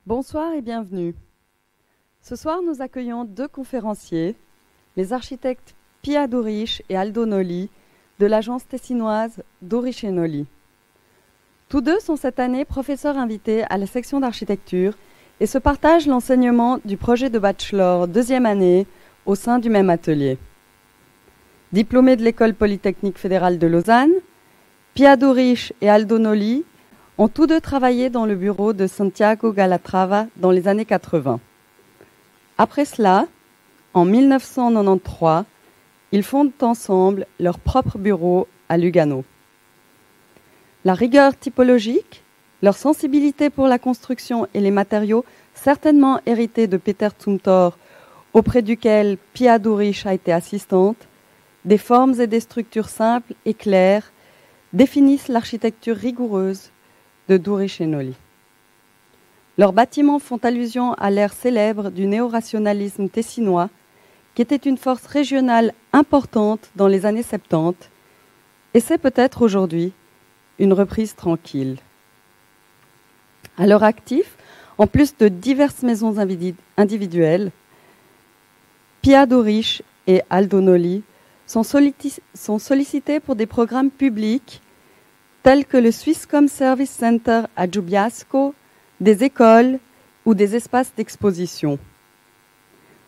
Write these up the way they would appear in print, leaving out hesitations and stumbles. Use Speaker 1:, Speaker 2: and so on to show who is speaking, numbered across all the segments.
Speaker 1: Bonsoir et bienvenue. Ce soir, nous accueillons deux conférenciers, les architectes Pia Durisch et Aldo Noli de l'agence tessinoise Durisch & Noli. Tous deux sont cette année professeurs invités à la section d'architecture et se partagent l'enseignement du projet de bachelor deuxième année au sein du même atelier. Diplômés de l'École polytechnique fédérale de Lausanne, Pia Durisch et Aldo Noli ont tous deux travaillé dans le bureau de Santiago Calatrava dans les années 80. Après cela, en 1993, ils fondent ensemble leur propre bureau à Lugano. La rigueur typologique, leur sensibilité pour la construction et les matériaux, certainement hérités de Peter Zumthor, auprès duquel Pia Durisch a été assistante, des formes et des structures simples et claires définissent l'architecture rigoureuse de Durisch & Noli. Leurs bâtiments font allusion à l'ère célèbre du néo-rationalisme tessinois, qui était une force régionale importante dans les années 70, et c'est peut-être aujourd'hui une reprise tranquille. À leur actif, en plus de diverses maisons individuelles, Pia Durisch et Aldo Noli sont sollicités pour des programmes publics tels que le Swisscom Service Center à Ljubljasko, des écoles ou des espaces d'exposition.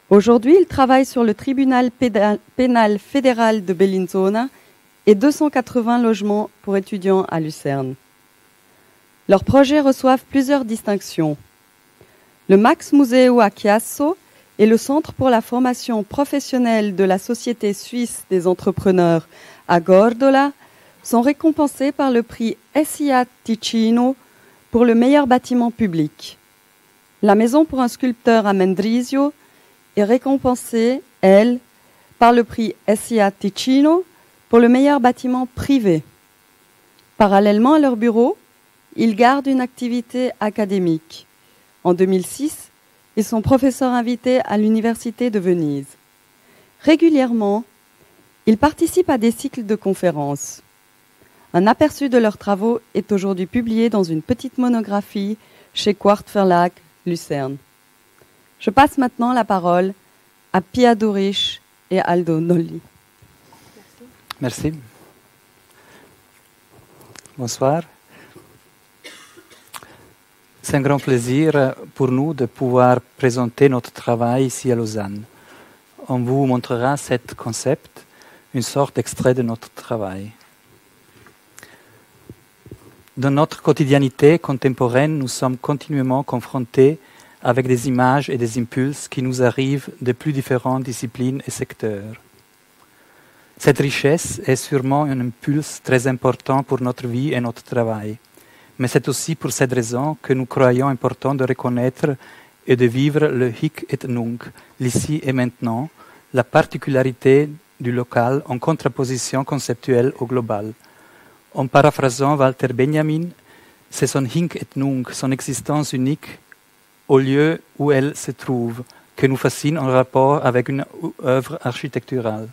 Speaker 1: Aujourd'hui, ils travaillent sur le tribunal pénal fédéral de Bellinzona et 280 logements pour étudiants à Lucerne. Leurs projets reçoivent plusieurs distinctions. Le Max Museo à Chiasso et le Centre pour la formation professionnelle de la Société suisse des entrepreneurs à Gordola sont récompensés par le prix SIA Ticino pour le meilleur bâtiment public. La maison pour un sculpteur à Mendrisio est récompensée, elle, par le prix SIA Ticino pour le meilleur bâtiment privé. Parallèlement à leur bureau, ils gardent une activité académique. En 2006, ils sont professeurs invités à l'Université de Venise. Régulièrement, ils participent à des cycles de conférences. Un aperçu de leurs travaux est aujourd'hui publié dans une petite monographie chez Quart Verlag, Lucerne. Je passe maintenant la parole à Pia Durisch et Aldo Noli.
Speaker 2: Merci. Bonsoir. C'est un grand plaisir pour nous de pouvoir présenter notre travail ici à Lausanne. On vous montrera cet concept, une sorte d'extrait de notre travail. Dans notre quotidiennité contemporaine, nous sommes continuellement confrontés avec des images et des impulses qui nous arrivent de plus différentes disciplines et secteurs. Cette richesse est sûrement un impulse très important pour notre vie et notre travail. Mais c'est aussi pour cette raison que nous croyons important de reconnaître et de vivre le hic et nunc, l'ici et maintenant, la particularité du local en contraposition conceptuelle au global. En paraphrasant Walter Benjamin, c'est son hic et nunc, son existence unique au lieu où elle se trouve, que nous fascine en rapport avec une œuvre architecturale.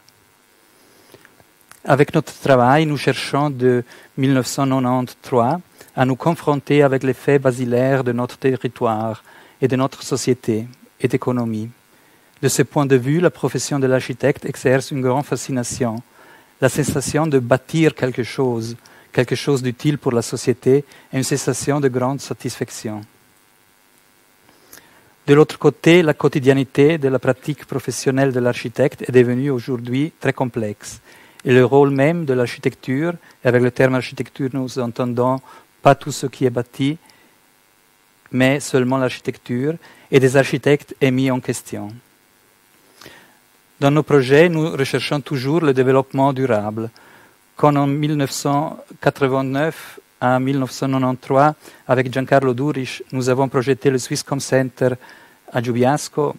Speaker 2: Avec notre travail, nous cherchons de 1993 à nous confronter avec les faits basilaires de notre territoire et de notre société et d'économie. De ce point de vue, la profession de l'architecte exerce une grande fascination, la sensation de bâtir quelque chose d'utile pour la société et une sensation de grande satisfaction. De l'autre côté, la quotidiennité de la pratique professionnelle de l'architecte est devenue aujourd'hui très complexe. Et le rôle même de l'architecture, et avec le terme architecture nous entendons pas tout ce qui est bâti, mais seulement l'architecture, et des architectes est mis en question. Dans nos projets, nous recherchons toujours le développement durable. Quand en 1989 à 1993, avec Giancarlo Durisch, nous avons projeté le Swisscom Center à Ljubljasko,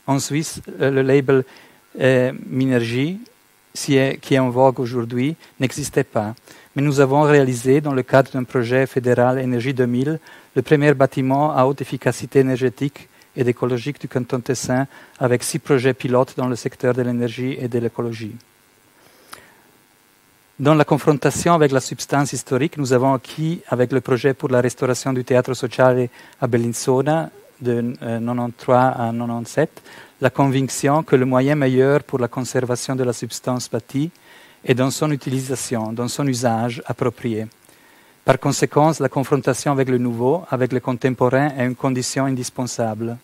Speaker 2: en Suisse, le label Minergie, qui est en vogue aujourd'hui, n'existait pas. Mais nous avons réalisé, dans le cadre d'un projet fédéral Énergie 2000, le premier bâtiment à haute efficacité énergétique et écologique du canton Tessin, avec 6 projets pilotes dans le secteur de l'énergie et de l'écologie. Dans la confrontation avec la substance historique, nous avons acquis, avec le projet pour la restauration du Teatro Sociale à Bellinzona, de 93 à 97, la conviction que le moyen meilleur pour la conservation de la substance bâtie est dans son utilisation, dans son usage approprié. Par conséquent, la confrontation avec le nouveau, avec le contemporain, est une condition indispensable.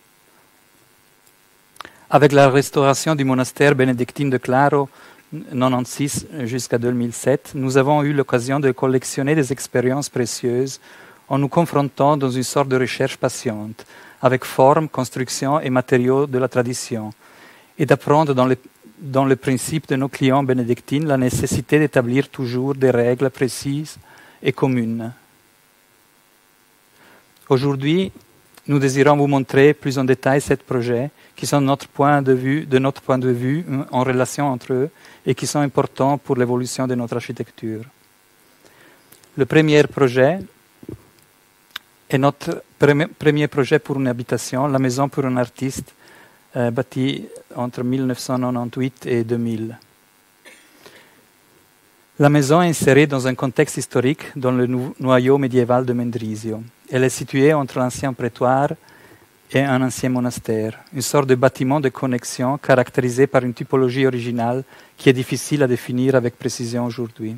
Speaker 2: Avec la restauration du monastère bénédictine de Claro, 1996 jusqu'à 2007, nous avons eu l'occasion de collectionner des expériences précieuses en nous confrontant dans une sorte de recherche patiente, avec forme, construction et matériaux de la tradition, et d'apprendre dans le principe de nos clients bénédictines la nécessité d'établir toujours des règles précises et communes. Aujourd'hui, nous désirons vous montrer plus en détail ces projets qui sont de notre point de vue en relation entre eux et qui sont importants pour l'évolution de notre architecture. Le premier projet est notre premier projet pour une habitation, la maison pour un artiste, bâtie entre 1998 et 2000. La maison est insérée dans un contexte historique dans le noyau médiéval de Mendrisio. Elle est située entre l'ancien prétoire et un ancien monastère, une sorte de bâtiment de connexion caractérisé par une typologie originale qui est difficile à définir avec précision aujourd'hui.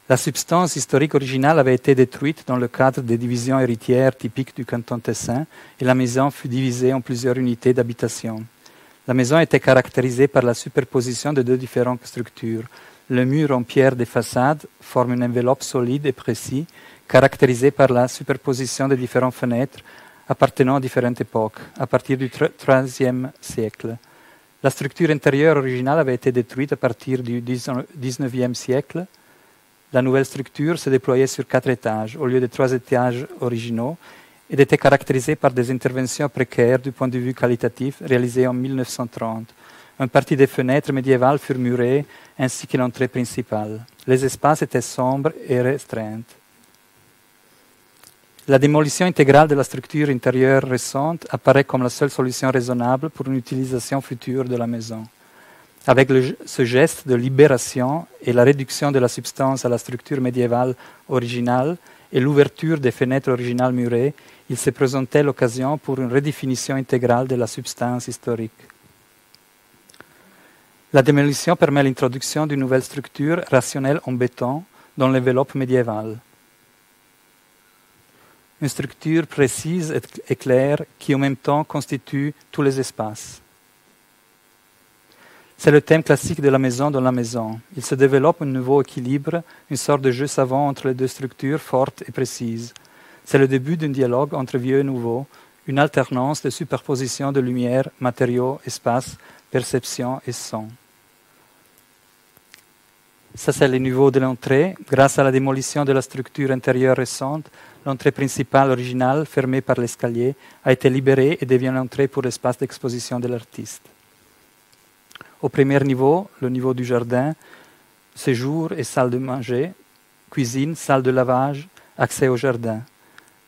Speaker 2: La substance historique originale avait été détruite dans le cadre des divisions héritières typiques du canton Tessin et la maison fut divisée en plusieurs unités d'habitation. La maison était caractérisée par la superposition de deux différentes structures. Le mur en pierre des façades forme une enveloppe solide et précise, caractérisée par la superposition de différentes fenêtres appartenant à différentes époques, à partir du XIIIe siècle. La structure intérieure originale avait été détruite à partir du XIXe siècle. La nouvelle structure se déployait sur 4 étages, au lieu des 3 étages originaux, et était caractérisée par des interventions précaires du point de vue qualitatif réalisées en 1930. Une partie des fenêtres médiévales furent murées, ainsi que l'entrée principale. Les espaces étaient sombres et restreints. La démolition intégrale de la structure intérieure récente apparaît comme la seule solution raisonnable pour une utilisation future de la maison. Avec ce geste de libération et la réduction de la substance à la structure médiévale originale et l'ouverture des fenêtres originales murées, il se présentait l'occasion pour une redéfinition intégrale de la substance historique. La démolition permet l'introduction d'une nouvelle structure rationnelle en béton dans l'enveloppe médiévale. Une structure précise et claire qui en même temps constitue tous les espaces. C'est le thème classique de la maison dans la maison. Il se développe un nouveau équilibre, une sorte de jeu savant entre les deux structures fortes et précises. C'est le début d'un dialogue entre vieux et nouveau, une alternance de superposition de lumière, matériaux, espace, perception et son. Ça, c'est le niveau de l'entrée. Grâce à la démolition de la structure intérieure récente, l'entrée principale originale, fermée par l'escalier, a été libérée et devient l'entrée pour l'espace d'exposition de l'artiste. Au premier niveau, le niveau du jardin, séjour et salle de manger, cuisine, salle de lavage, accès au jardin.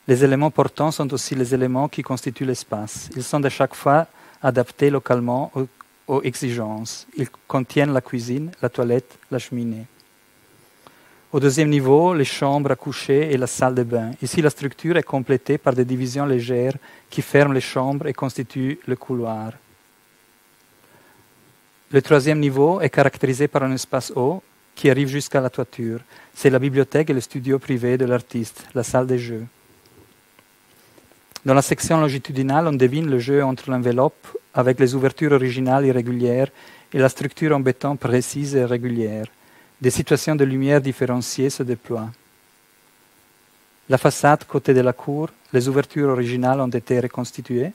Speaker 2: Les éléments portants sont aussi les éléments qui constituent l'espace. Ils sont de chaque fois adaptés localement aux exigences. Ils contiennent la cuisine, la toilette, la cheminée. Au deuxième niveau, les chambres à coucher et la salle de bain. Ici, la structure est complétée par des divisions légères qui ferment les chambres et constituent le couloir. Le troisième niveau est caractérisé par un espace haut qui arrive jusqu'à la toiture. C'est la bibliothèque et le studio privé de l'artiste, la salle des jeux. Dans la section longitudinale, on devine le jeu entre l'enveloppe avec les ouvertures originales irrégulières et la structure en béton précise et régulière. Des situations de lumière différenciées se déploient. La façade côté de la cour, les ouvertures originales ont été reconstituées.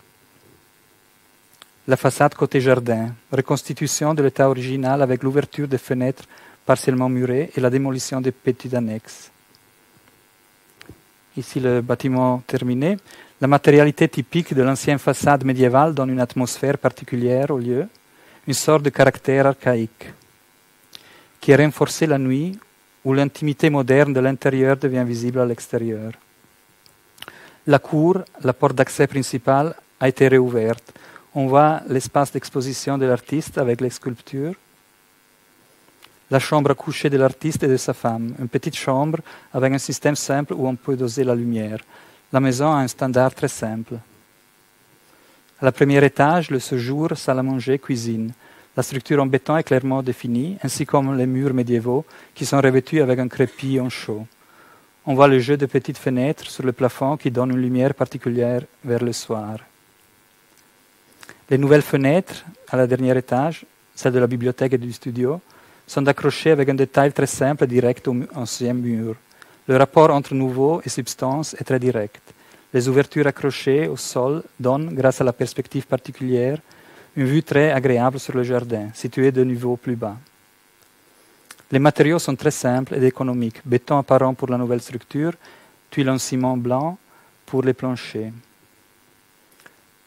Speaker 2: La façade côté jardin, reconstitution de l'état original avec l'ouverture des fenêtres partiellement murées et la démolition des petites annexes. Ici le bâtiment terminé. La matérialité typique de l'ancienne façade médiévale donne une atmosphère particulière au lieu, une sorte de caractère archaïque, qui est renforcé la nuit où l'intimité moderne de l'intérieur devient visible à l'extérieur. La cour, la porte d'accès principale, a été réouverte. On voit l'espace d'exposition de l'artiste avec les sculptures. La chambre à coucher de l'artiste et de sa femme, une petite chambre avec un système simple où on peut doser la lumière. La maison a un standard très simple. À la première étage, le séjour, salle à manger, cuisine. La structure en béton est clairement définie, ainsi comme les murs médiévaux qui sont revêtus avec un crépi en chaux. On voit le jeu de petites fenêtres sur le plafond qui donnent une lumière particulière vers le soir. Les nouvelles fenêtres, à la dernière étage, celles de la bibliothèque et du studio, sont accrochées avec un détail très simple et direct au ancien mur. Le rapport entre nouveau et substance est très direct. Les ouvertures accrochées au sol donnent, grâce à la perspective particulière, une vue très agréable sur le jardin, situé de niveau plus bas. Les matériaux sont très simples et économiques. Béton apparent pour la nouvelle structure, tuiles en ciment blanc pour les planchers.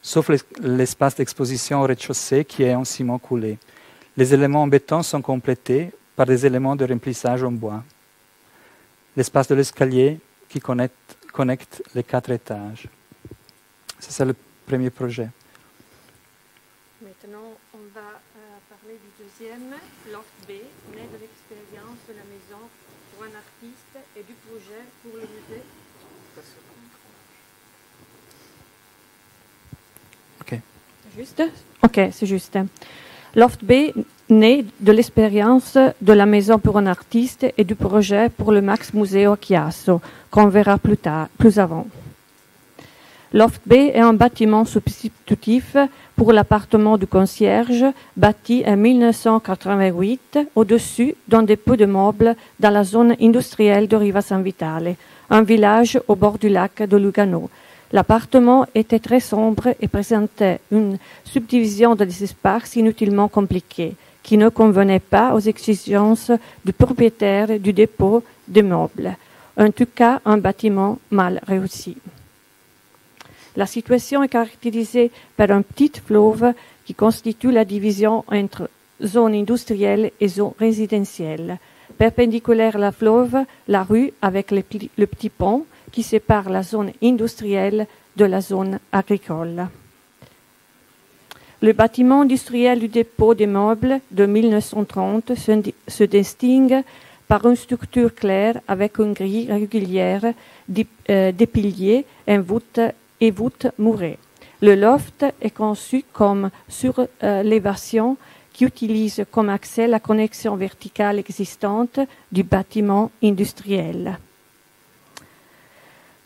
Speaker 2: Sauf l'espace d'exposition au rez-de-chaussée qui est en ciment coulé. Les éléments en béton sont complétés par des éléments de remplissage en bois. L'espace de l'escalier qui connecte les 4 étages. C'est ça le premier projet.
Speaker 3: Maintenant, on va parler du deuxième, Loft B, né de l'expérience de la maison pour un artiste et du projet pour le musée.
Speaker 2: Ok.
Speaker 3: Juste? Ok, c'est juste. Loft B, né de l'expérience de la maison pour un artiste et du projet pour le Max Museo Chiasso, qu'on verra plus avant. Loft B est un bâtiment substitutif pour l'appartement du concierge, bâti en 1988 au-dessus d'un dépôt de meubles dans la zone industrielle de Riva San Vitale, un village au bord du lac de Lugano. L'appartement était très sombre et présentait une subdivision des espaces inutilement compliquée, qui ne convenait pas aux exigences du propriétaire du dépôt de meubles. En tout cas, un bâtiment mal réussi. La situation est caractérisée par un petit fleuve qui constitue la division entre zone industrielle et zone résidentielle. Perpendiculaire à la fleuve, la rue avec le petit pont qui sépare la zone industrielle de la zone agricole. Le bâtiment industriel du dépôt des meubles de 1930 se distingue par une structure claire avec une grille régulière des piliers et voûte murée. Le loft est conçu comme surélévation qui utilise comme accès la connexion verticale existante du bâtiment industriel.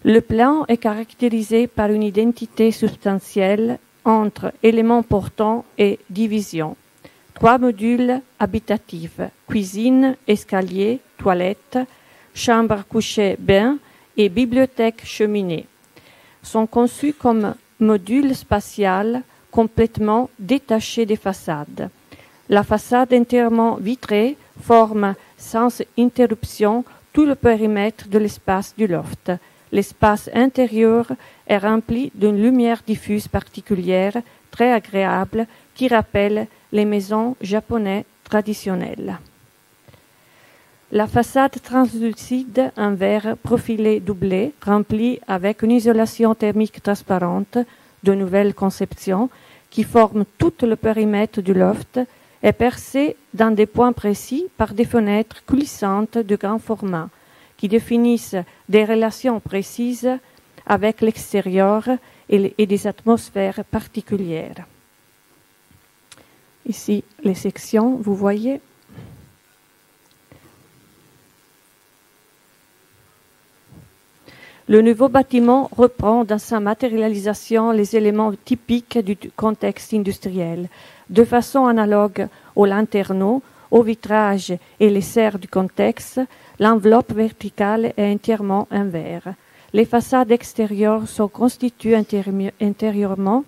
Speaker 3: Le plan est caractérisé par une identité substantielle entre éléments portants et division. 3 modules habitatifs, cuisine, escalier, toilette, chambre à coucher, bain et bibliothèque cheminée, sont conçus comme modules spatial complètement détachés des façades. La façade entièrement vitrée forme sans interruption tout le périmètre de l'espace du loft. L'espace intérieur est rempli d'une lumière diffuse particulière, très agréable, qui rappelle les maisons japonaises traditionnelles. La façade translucide en verre profilé doublé, rempli avec une isolation thermique transparente de nouvelle conception, qui forme tout le périmètre du loft, est percée dans des points précis par des fenêtres coulissantes de grand format, qui définissent des relations précises avec l'extérieur et des atmosphères particulières. Ici, les sections, vous voyez. Le nouveau bâtiment reprend dans sa matérialisation les éléments typiques du contexte industriel, de façon analogue aux lanternaux, au vitrage et les serres du contexte. L'enveloppe verticale est entièrement en verre. Les façades extérieures sont constituées intérieurement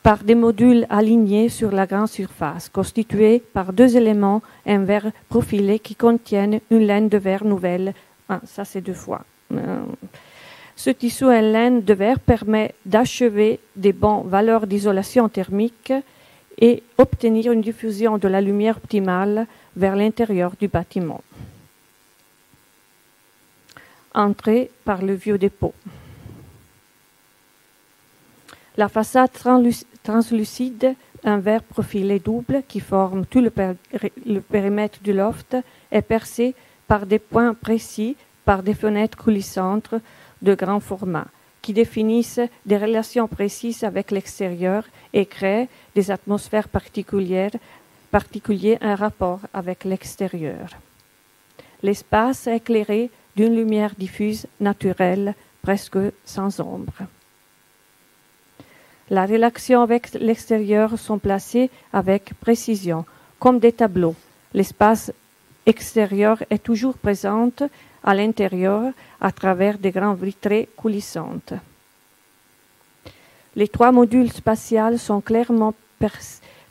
Speaker 3: par des modules alignés sur la grande surface, constitués par 2 éléments en verre profilé qui contiennent une laine de verre nouvelle. Ça, c'est 2 fois. Ce tissu en laine de verre permet d'achever des bonnes valeurs d'isolation thermique et obtenir une diffusion de la lumière optimale vers l'intérieur du bâtiment. Entrée par le vieux dépôt. La façade translucide, un verre profilé double qui forme tout le périmètre du loft, est percée par des points précis, par des fenêtres coulissantes de grand format, qui définissent des relations précises avec l'extérieur et créent des atmosphères particulières en rapport avec l'extérieur. L'espace est éclairé d'une lumière diffuse, naturelle, presque sans ombre. La relation avec l'extérieur sont placées avec précision, comme des tableaux. L'espace extérieur est toujours présent à l'intérieur à travers des grands vitrées coulissantes. Les 3 modules spatiaux sont clairement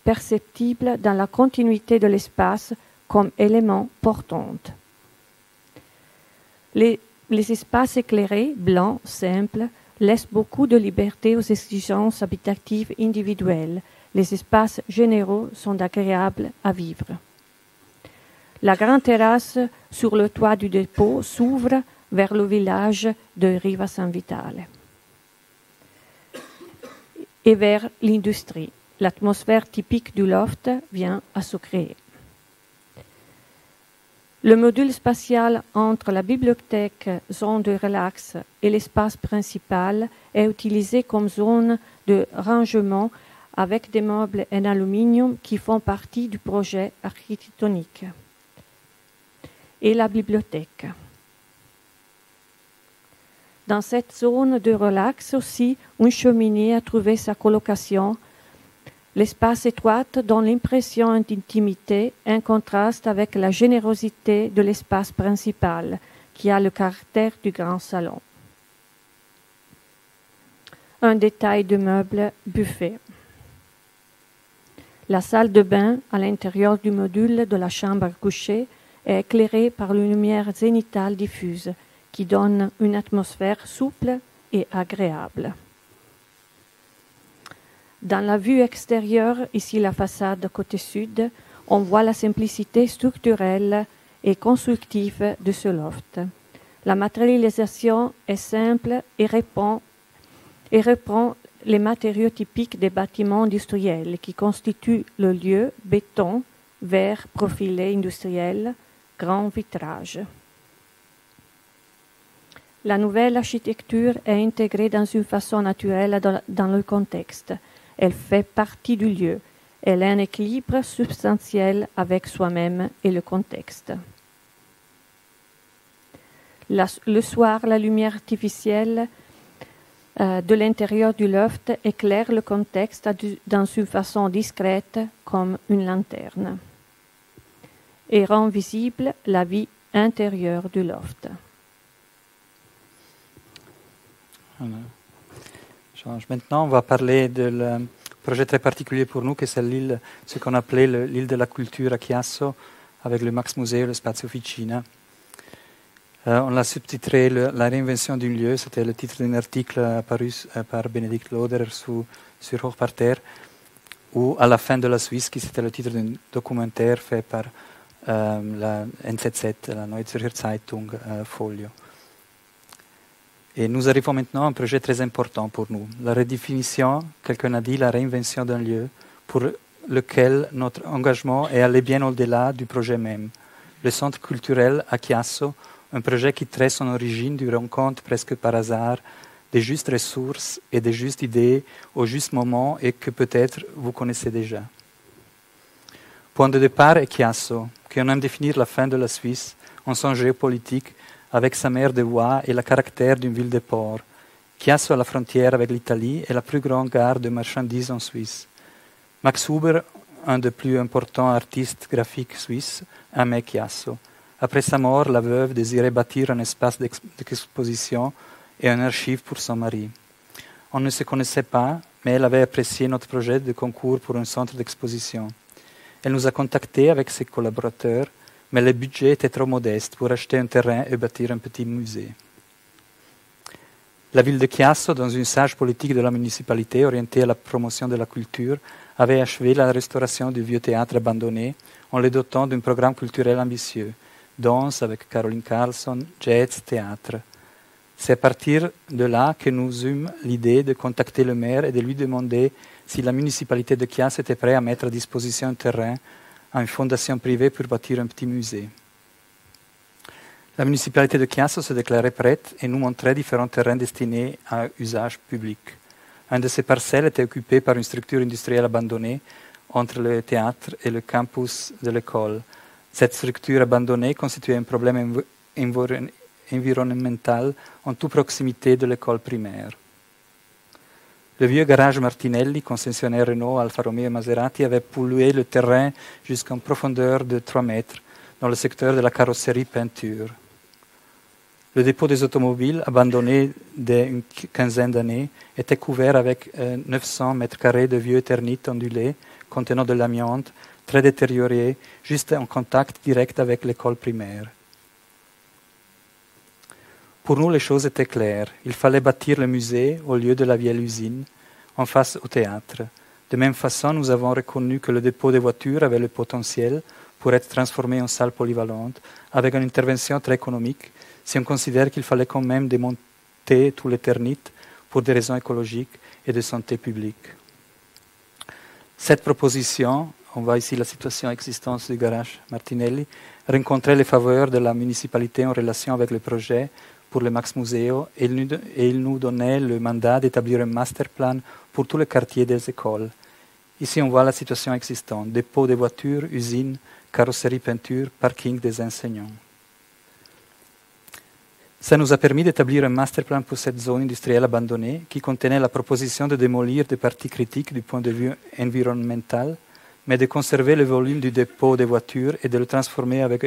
Speaker 3: perceptibles dans la continuité de l'espace comme éléments portants. Les espaces éclairés, blancs, simples, laissent beaucoup de liberté aux exigences habitatives individuelles. Les espaces généraux sont agréables à vivre. La grande terrasse sur le toit du dépôt s'ouvre vers le village de Riva San Vitale et vers l'industrie. L'atmosphère typique du loft vient à se créer. Le module spatial entre la bibliothèque, zone de relax et l'espace principal est utilisé comme zone de rangement avec des meubles en aluminium qui font partie du projet architectonique. Et la bibliothèque. Dans cette zone de relax aussi, une cheminée a trouvé sa colocation. L'espace étroit donne l'impression d'intimité, en contraste avec la générosité de l'espace principal, qui a le caractère du grand salon. Un détail de meuble buffet. La salle de bain à l'intérieur du module de la chambre à coucher est éclairée par une lumière zénithale diffuse qui donne une atmosphère souple et agréable. Dans la vue extérieure, ici la façade côté sud, on voit la simplicité structurelle et constructive de ce loft. La matérialisation est simple et reprend les matériaux typiques des bâtiments industriels qui constituent le lieu: béton, verre profilé industriel, grand vitrage. La nouvelle architecture est intégrée dans une façon naturelle dans le contexte. Elle fait partie du lieu. Elle a un équilibre substantiel avec soi-même et le contexte. Le soir, la lumière artificielle de l'intérieur du loft éclaire le contexte dans une façon discrète comme une lanterne et rend visible la vie intérieure du loft.
Speaker 2: Voilà. Maintenant, on va parler d'un projet très particulier pour nous, que c'est l'île, ce qu'on appelait l'île de la culture à Chiasso, avec le Max Museo et le Spazio Officina. On l'a subtitré La réinvention d'un lieu, c'était le titre d'un article apparu par Bénédicte Lauderer sur Hochparterre, ou À la fin de la Suisse, qui c'était le titre d'un documentaire fait par la NZZ, la Neue Zürcher Zeitung, Folio. Et nous arrivons maintenant à un projet très important pour nous, la redéfinition, quelqu'un a dit, la réinvention d'un lieu, pour lequel notre engagement est allé bien au-delà du projet même. Le centre culturel à Chiasso, un projet qui traite son origine du rencontre presque par hasard des justes ressources et des justes idées au juste moment et que peut-être vous connaissez déjà. Point de départ est Chiasso, qui on aime définir la fin de la Suisse en son géopolitique avec sa mer de voies et le caractère d'une ville de port. Chiasso à la frontière avec l'Italie est la plus grande gare de marchandises en Suisse. Max Huber, un des plus importants artistes graphiques suisses, aimait Chiasso. Après sa mort, la veuve désirait bâtir un espace d'exposition et un archive pour son mari. On ne se connaissait pas, mais elle avait apprécié notre projet de concours pour un centre d'exposition. Elle nous a contactés avec ses collaborateurs, mais le budget était trop modeste pour acheter un terrain et bâtir un petit musée. La ville de Chiasso, dans une sage politique de la municipalité orientée à la promotion de la culture, avait achevé la restauration du vieux théâtre abandonné en le dotant d'un programme culturel ambitieux, danse avec Caroline Carlson, jazz, théâtre. C'est à partir de là que nous eûmes l'idée de contacter le maire et de lui demander si la municipalité de Chiasso était prête à mettre à disposition un terrain à une fondation privée pour bâtir un petit musée. La municipalité de Chiasso se déclarait prête et nous montrait différents terrains destinés à usage public. Un de ces parcelles était occupé par une structure industrielle abandonnée entre le théâtre et le campus de l'école. Cette structure abandonnée constituait un problème environnemental en toute proximité de l'école primaire. Le vieux garage Martinelli, concessionnaire Renault, Alfa Romeo et Maserati, avait pollué le terrain jusqu'à une profondeur de 3 mètres dans le secteur de la carrosserie peinture. Le dépôt des automobiles, abandonné dès une quinzaine d'années, était couvert avec 900 mètres carrés de vieux ternites ondulés contenant de l'amiante, très détérioré, juste en contact direct avec l'école primaire. Pour nous, les choses étaient claires. Il fallait bâtir le musée au lieu de la vieille usine, en face au théâtre. De même façon, nous avons reconnu que le dépôt des voitures avait le potentiel pour être transformé en salle polyvalente, avec une intervention très économique, si on considère qu'il fallait quand même démonter tous les ternites pour des raisons écologiques et de santé publique. Cette proposition, on voit ici la situation existante du garage Martinelli, rencontrait les faveurs de la municipalité en relation avec le projet pour le Max Museo et il nous donnait le mandat d'établir un master plan pour tous les quartiers des écoles. Ici, on voit la situation existante, dépôt des voitures, usines, carrosserie peinture, parking des enseignants. Ça nous a permis d'établir un master plan pour cette zone industrielle abandonnée qui contenait la proposition de démolir des parties critiques du point de vue environnemental, mais de conserver le volume du dépôt des voitures et de le transformer avec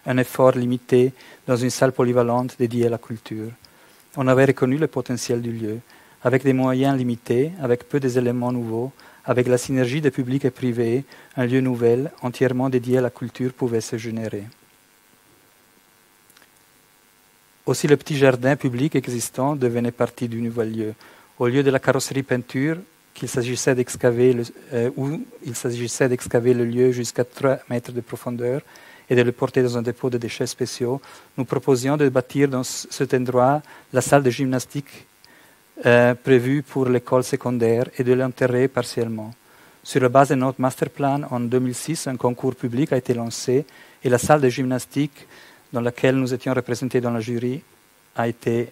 Speaker 2: un effort limité dans une salle polyvalente dédiée à la culture. On avait reconnu le potentiel du lieu. Avec des moyens limités, avec peu d'éléments nouveaux, avec la synergie des publics et privés, un lieu nouvel, entièrement dédié à la culture, pouvait se générer. Aussi, le petit jardin public existant devenait partie du nouvel lieu. Au lieu de la carrosserie peinture, où il s'agissait d'excaver le lieu jusqu'à 3 mètres de profondeur et de le porter dans un dépôt de déchets spéciaux, nous proposions de bâtir dans cet endroit la salle de gymnastique prévue pour l'école secondaire et de l'enterrer partiellement. Sur la base de notre master plan, en 2006, un concours public a été lancé et la salle de gymnastique dans laquelle nous étions représentés dans la jury a été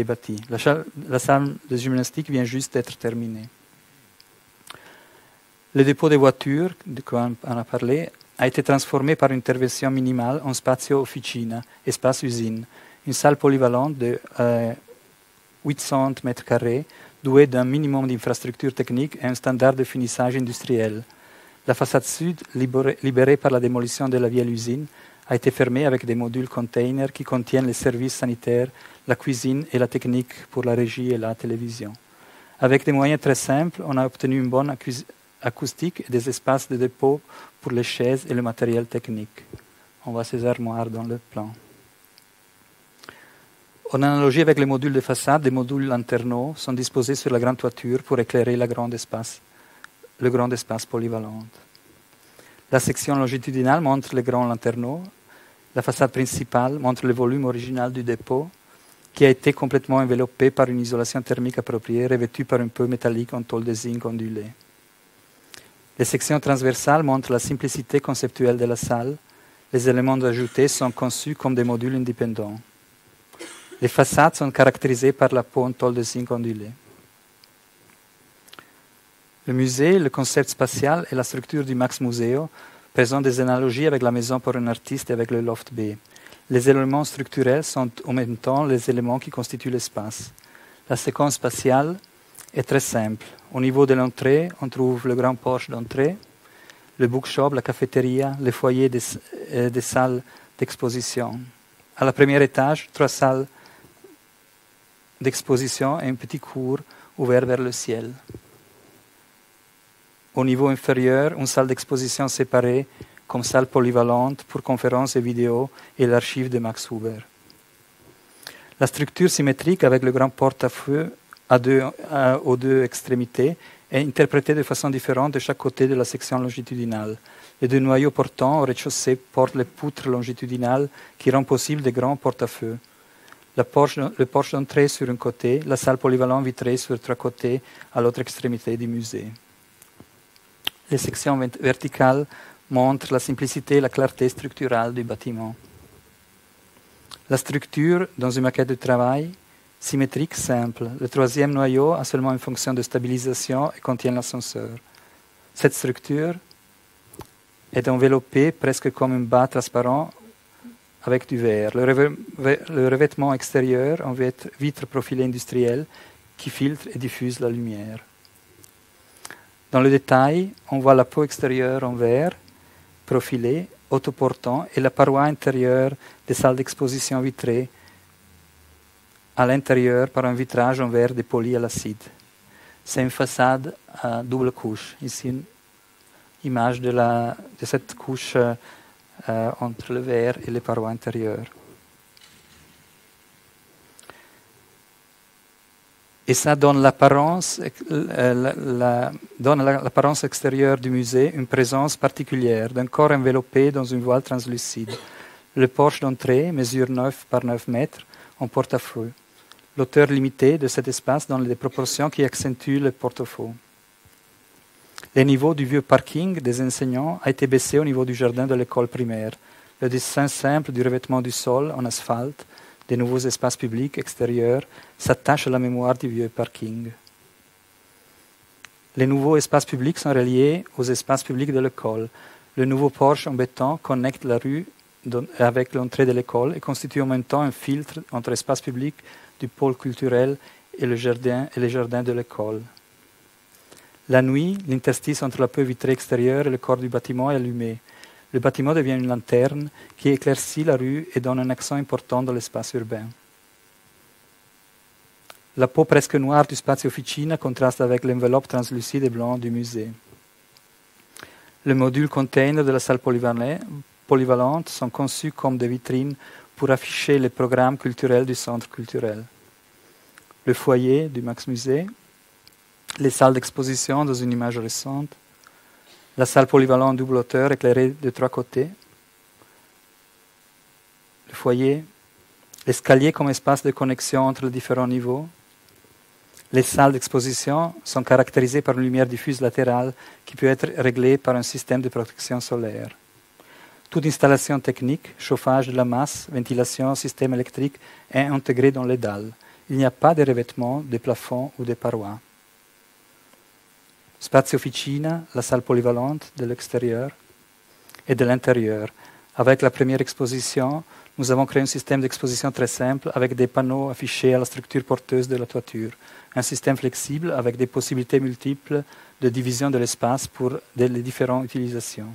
Speaker 2: bâtie. La salle de gymnastique vient juste d'être terminée. Le dépôt des voitures, de quoi on a parlé, a été transformé par une intervention minimale en spazio officina, espace usine, une salle polyvalente de 800 mètres carrés, douée d'un minimum d'infrastructures techniques et un standard de finissage industriel. La façade sud, libérée par la démolition de la vieille usine, a été fermée avec des modules containers qui contiennent les services sanitaires, la cuisine et la technique pour la régie et la télévision. Avec des moyens très simples, on a obtenu une bonne acoustique et des espaces de dépôt pour les chaises et le matériel technique. On voit ces armoires dans le plan. En analogie avec les modules de façade, des modules lanternaux sont disposés sur la grande toiture pour éclairer le grand espace polyvalent. La section longitudinale montre les grands lanternaux. La façade principale montre le volume original du dépôt qui a été complètement enveloppé par une isolation thermique appropriée revêtue par un peu métallique en tôle de zinc ondulée. Les sections transversales montrent la simplicité conceptuelle de la salle. Les éléments ajoutés sont conçus comme des modules indépendants. Les façades sont caractérisées par la peau en tôle de zinc ondulée. Le musée, le concept spatial et la structure du Max Museo présentent des analogies avec la maison pour un artiste et avec le loft B. Les éléments structurels sont en même temps les éléments qui constituent l'espace. La séquence spatiale est très simple. Au niveau de l'entrée, on trouve le grand porche d'entrée, le bookshop, la cafétéria, les foyers des salles d'exposition. À la première étage, 3 salles d'exposition et un petit cours ouvert vers le ciel. Au niveau inférieur, une salle d'exposition séparée comme salle polyvalente pour conférences et vidéos et l'archive de Max Huber. La structure symétrique avec le grand porte-à-feu aux deux extrémités est interprétée de façon différente de chaque côté de la section longitudinale. Les 2 noyaux portants au rez-de-chaussée portent les poutres longitudinales qui rendent possible des grands porte-à-feu. Le porche d'entrée sur un côté, la salle polyvalente vitrée sur 3 côtés à l'autre extrémité du musée. Les sections verticales montre la simplicité et la clarté structurale du bâtiment. La structure, dans une maquette de travail, symétrique, simple. Le troisième noyau a seulement une fonction de stabilisation et contient l'ascenseur. Cette structure est enveloppée presque comme un bas transparent avec du verre. Le revêtement extérieur en vitre profilée industrielle qui filtre et diffuse la lumière. Dans le détail, on voit la peau extérieure en verre profilée, autoportant, et la paroi intérieure des salles d'exposition vitrées à l'intérieur par un vitrage en verre dépoli à l'acide. C'est une façade à double couche. Ici, une image de cette couche entre le verre et les parois intérieures. Et ça donne l'apparence extérieure du musée, une présence particulière d'un corps enveloppé dans une voile translucide. Le porche d'entrée mesure 9 par 9 mètres en porte-à-feu. L'hauteur limitée de cet espace donne des proportions qui accentuent le porte-à-feu. Le niveau du vieux parking des enseignants a été baissé au niveau du jardin de l'école primaire. Le dessin simple du revêtement du sol en asphalte des nouveaux espaces publics extérieurs s'attache à la mémoire du vieux parking. Les nouveaux espaces publics sont reliés aux espaces publics de l'école. Le nouveau porche en béton connecte la rue avec l'entrée de l'école et constitue en même temps un filtre entre l'espace public du pôle culturel et les jardins de l'école. La nuit, l'interstice entre la peau vitrée extérieure et le corps du bâtiment est allumé. Le bâtiment devient une lanterne qui éclaircit la rue et donne un accent important dans l'espace urbain. La peau presque noire du spazio officina contraste avec l'enveloppe translucide et blanc du musée. Les modules container de la salle polyvalente sont conçus comme des vitrines pour afficher les programmes culturels du centre culturel. Le foyer du Max Musée, les salles d'exposition dans une image récente, la salle polyvalente double hauteur éclairée de 3 côtés, le foyer, l'escalier comme espace de connexion entre les différents niveaux. Les salles d'exposition sont caractérisées par une lumière diffuse latérale qui peut être réglée par un système de protection solaire. Toute installation technique, chauffage de la masse, ventilation, système électrique est intégrée dans les dalles. Il n'y a pas de revêtement des plafonds ou des parois. Spazio Officina, la salle polyvalente de l'extérieur et de l'intérieur. Avec la première exposition, nous avons créé un système d'exposition très simple avec des panneaux affichés à la structure porteuse de la toiture. Un système flexible avec des possibilités multiples de division de l'espace pour les différentes utilisations.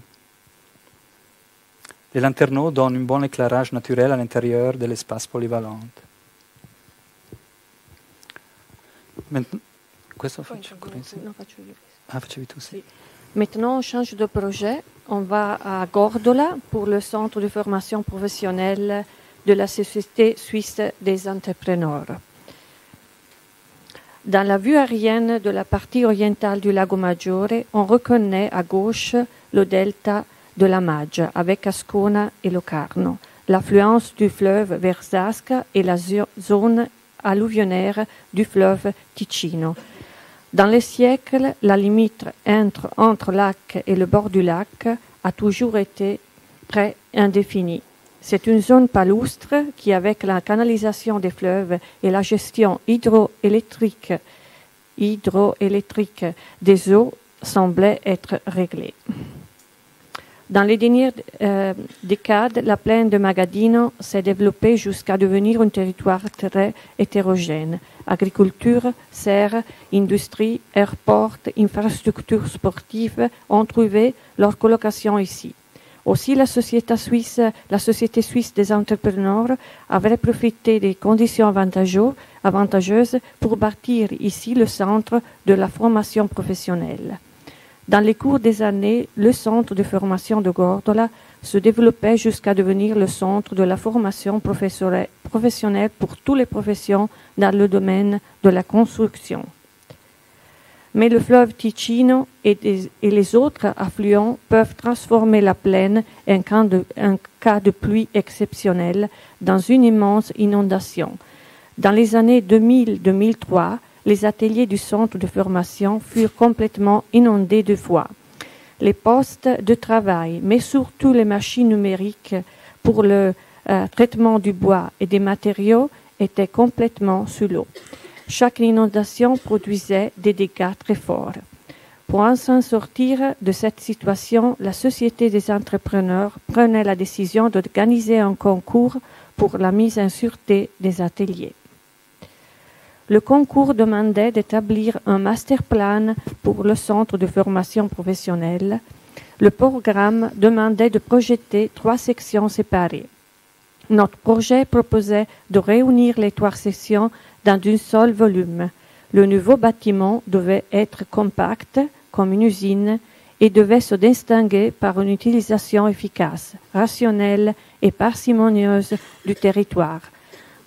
Speaker 2: Les lanterneaux donnent un bon éclairage naturel à l'intérieur de l'espace polyvalent. Maintenant,
Speaker 3: Maintenant, on change de projet. On va à Gordola pour le centre de formation professionnelle de la Société suisse des entrepreneurs. Dans la vue aérienne de la partie orientale du Lago Maggiore, on reconnaît à gauche le delta de la Maggia avec Ascona et Locarno, l'affluence du fleuve Versasca et la zone alluvionnaire du fleuve Ticino. Dans les siècles, la limite entre lac et le bord du lac a toujours été très indéfinie. C'est une zone palustre qui, avec la canalisation des fleuves et la gestion hydroélectrique des eaux, semblait être réglée. Dans les dernières décades, la plaine de Magadino s'est développée jusqu'à devenir un territoire très hétérogène. Agriculture, serre, industrie, airport, infrastructures sportives ont trouvé leur colocation ici. Aussi, la Société suisse des entrepreneurs avait profité des conditions avantageuses pour bâtir ici le centre de la formation professionnelle. Dans les cours des années, le centre de formation de Gordola se développait jusqu'à devenir le centre de la formation professionnelle pour toutes les professions dans le domaine de la construction. Mais le fleuve Ticino et les autres affluents peuvent transformer la plaine en cas de pluie exceptionnelle dans une immense inondation. Dans les années 2000-2003, les ateliers du centre de formation furent complètement inondés 2 fois. Les postes de travail, mais surtout les machines numériques pour le traitement du bois et des matériaux étaient complètement sous l'eau. Chaque inondation produisait des dégâts très forts. Pour s'en sortir de cette situation, la Société des entrepreneurs prenait la décision d'organiser un concours pour la mise en sûreté des ateliers. Le concours demandait d'établir un master plan pour le centre de formation professionnelle. Le programme demandait de projeter 3 sections séparées. Notre projet proposait de réunir les 3 sections dans un seul volume. Le nouveau bâtiment devait être compact, comme une usine, et devait se distinguer par une utilisation efficace, rationnelle et parcimonieuse du territoire.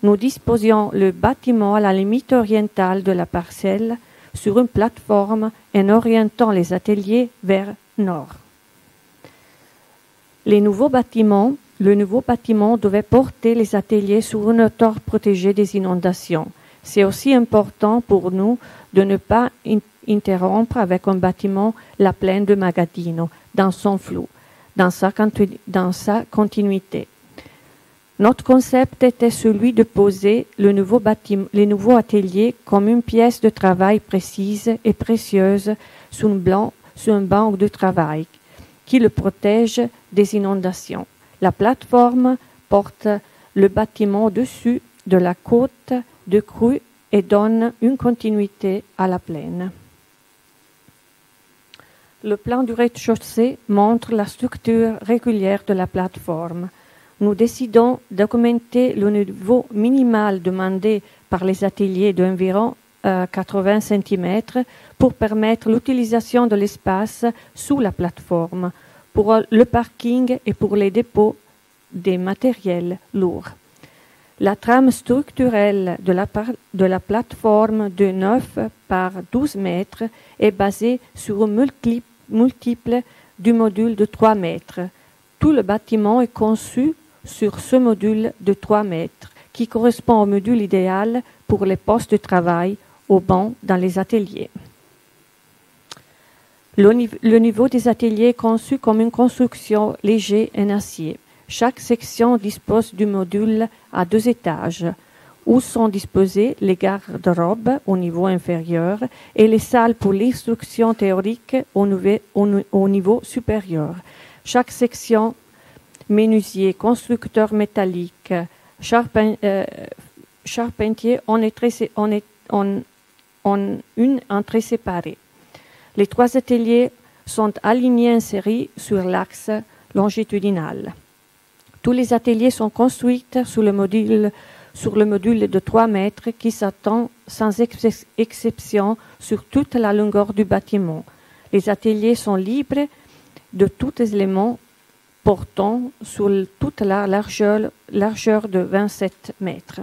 Speaker 3: Nous disposions le bâtiment à la limite orientale de la parcelle sur une plateforme en orientant les ateliers vers nord. Le nouveau bâtiment devait porter les ateliers sur une hauteur protégée des inondations. C'est aussi important pour nous de ne pas interrompre avec un bâtiment la plaine de Magadino dans son flou, dans sa continuité. Notre concept était celui de poser les nouveaux ateliers comme une pièce de travail précise et précieuse sur un banc de travail qui le protège des inondations. La plateforme porte le bâtiment au-dessus de la côte de crue et donne une continuité à la plaine. Le plan du rez-de-chaussée montre la structure régulière de la plateforme. Nous décidons d'augmenter le niveau minimal demandé par les ateliers d'environ 80 cm pour permettre l'utilisation de l'espace sous la plateforme, pour le parking et pour les dépôts des matériels lourds. La trame structurelle de la plateforme de 9 par 12 mètres est basée sur un multiple du module de 3 mètres. Tout le bâtiment est conçu sur ce module de 3 mètres, qui correspond au module idéal pour les postes de travail au banc dans les ateliers. Le niveau des ateliers est conçu comme une construction légère en acier. Chaque section dispose du module à 2 étages, où sont disposés les garde-robes au niveau inférieur et les salles pour l'instruction théorique au niveau supérieur. Chaque section, menuisier, constructeur métallique, charpentier, en une entrée séparée. Les 3 ateliers sont alignés en série sur l'axe longitudinal. Tous les ateliers sont construits sur le module de 3 mètres qui s'attend sans exception sur toute la longueur du bâtiment. Les ateliers sont libres de tout élément portant sur toute la largeur de 27 mètres.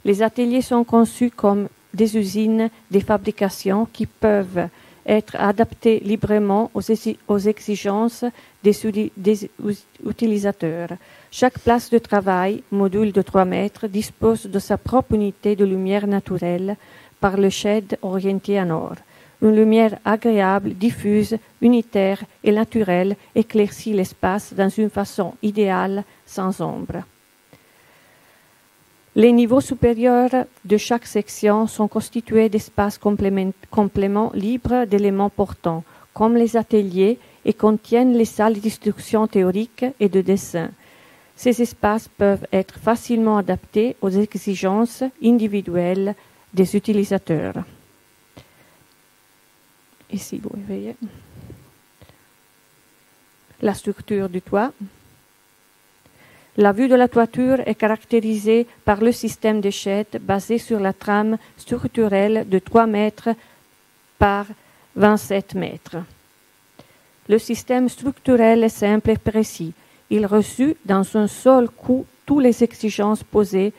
Speaker 3: Les ateliers sont conçus comme des usines de fabrication qui peuvent être adaptées librement aux exigences des utilisateurs. Chaque place de travail, module de 3 mètres, dispose de sa propre unité de lumière naturelle par le shade orienté à nord. Une lumière agréable, diffuse, unitaire et naturelle éclaircit l'espace dans une façon idéale, sans ombre. Les niveaux supérieurs de chaque section sont constitués d'espaces compléments libres d'éléments portants, comme les ateliers, et contiennent les salles d'instruction théorique et de dessin. Ces espaces peuvent être facilement adaptés aux exigences individuelles des utilisateurs. Ici, vous voyez la structure du toit. La vue de la toiture est caractérisée par le système d'échelle basé sur la trame structurelle de 3 mètres par 27 mètres. Le système structurel est simple et précis. Il reçut dans un seul coup toutes les exigences posées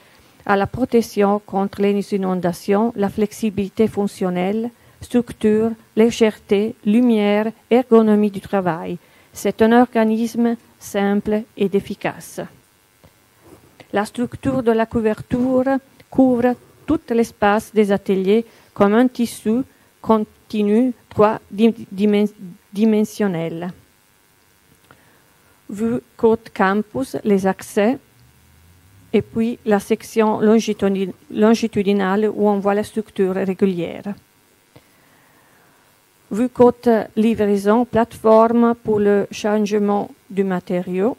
Speaker 3: à la protection contre les inondations, la flexibilité fonctionnelle, structure, légèreté, lumière, ergonomie du travail. C'est un organisme simple et efficace. La structure de la couverture couvre tout l'espace des ateliers comme un tissu continu dimensionnelle. Vue côte campus, les accès, et puis la section longitudinale où on voit la structure régulière. Vue côte livraison, plateforme pour le changement du matériau.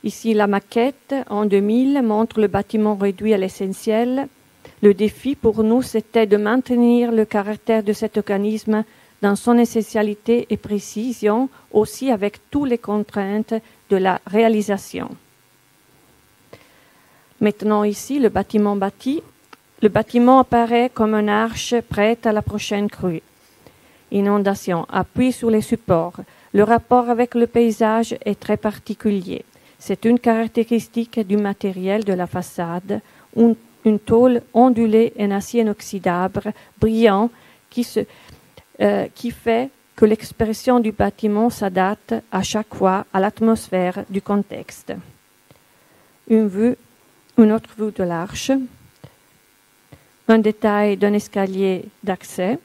Speaker 3: Ici, la maquette en 2000 montre le bâtiment réduit à l'essentiel. Le défi pour nous, c'était de maintenir le caractère de cet organisme dans son essentialité et précision, aussi avec toutes les contraintes de la réalisation. Maintenant ici, le bâtiment bâti. Le bâtiment apparaît comme une arche prête à la prochaine crue. Inondation, appui sur les supports. Le rapport avec le paysage est très particulier. C'est une caractéristique du matériel de la façade, une tôle ondulée en acier inoxydable, brillant, qui fait que l'expression du bâtiment s'adapte à chaque fois à l'atmosphère du contexte. Une autre vue de l'arche, un détail d'un escalier d'accès,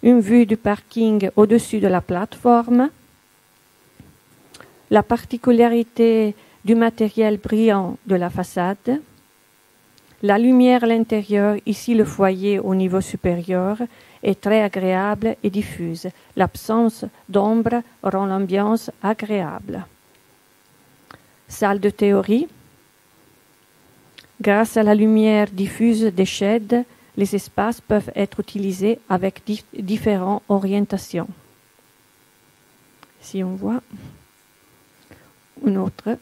Speaker 3: une vue du parking au-dessus de la plateforme, la particularité du matériel brillant de la façade, la lumière à l'intérieur, ici le foyer au niveau supérieur, est très agréable et diffuse. L'absence d'ombre rend l'ambiance agréable. Salle de théorie. Grâce à la lumière diffuse des sheds, les espaces peuvent être utilisés avec différentes orientations. Ici on voit une autre.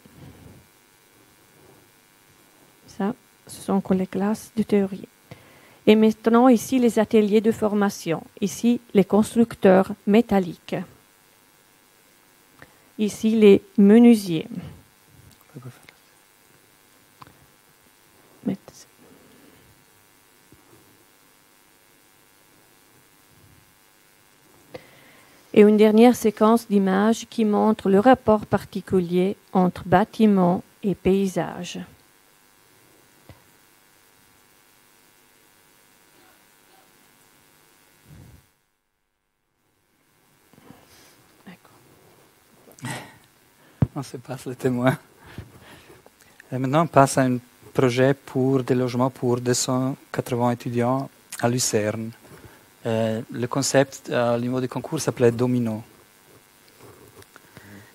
Speaker 3: Ça, ce sont les classes de théorie. Et maintenant, ici, les ateliers de formation. Ici, les constructeurs métalliques. Ici, les menuisiers. Et une dernière séquence d'images qui montre le rapport particulier entre bâtiment et paysage.
Speaker 2: On se passe le témoin. Et maintenant, on passe à un projet pour des logements pour 280 étudiants à Lucerne. Le concept au niveau du concours s'appelait Domino.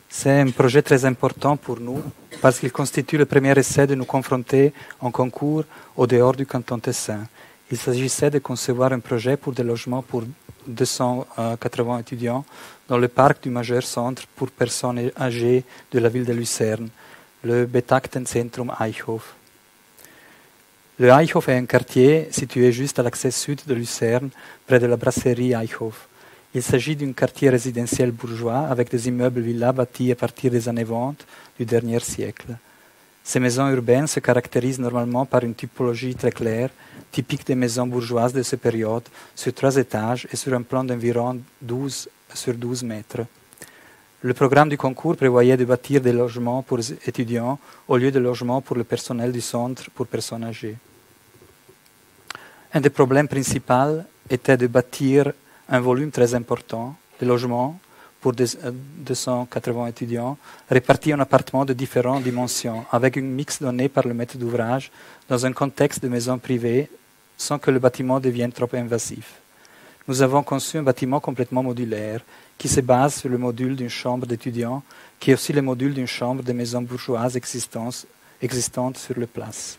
Speaker 2: C'est un projet très important pour nous parce qu'il constitue le premier essai de nous confronter en concours au dehors du canton Tessin. Il s'agissait de concevoir un projet pour des logements pour 280 étudiants dans le parc du majeur centre pour personnes âgées de la ville de Lucerne, le Betagtenzentrum Eichhof. Le Eichhof est un quartier situé juste à l'accès sud de Lucerne, près de la brasserie Eichhof. Il s'agit d'un quartier résidentiel bourgeois avec des immeubles villas bâtis à partir des années 20 du dernier siècle. Ces maisons urbaines se caractérisent normalement par une typologie très claire, typique des maisons bourgeoises de cette période, sur 3 étages et sur un plan d'environ 12 sur 12 mètres. Le programme du concours prévoyait de bâtir des logements pour les étudiants au lieu de logements pour le personnel du centre pour personnes âgées. Un des problèmes principaux était de bâtir un volume très important de logements pour 280 étudiants, répartis en appartements de différentes dimensions, avec un mix donné par le maître d'ouvrage dans un contexte de maison privée, sans que le bâtiment devienne trop invasif. Nous avons conçu un bâtiment complètement modulaire, qui se base sur le module d'une chambre d'étudiants, qui est aussi le module d'une chambre de maison bourgeoise existante sur le place.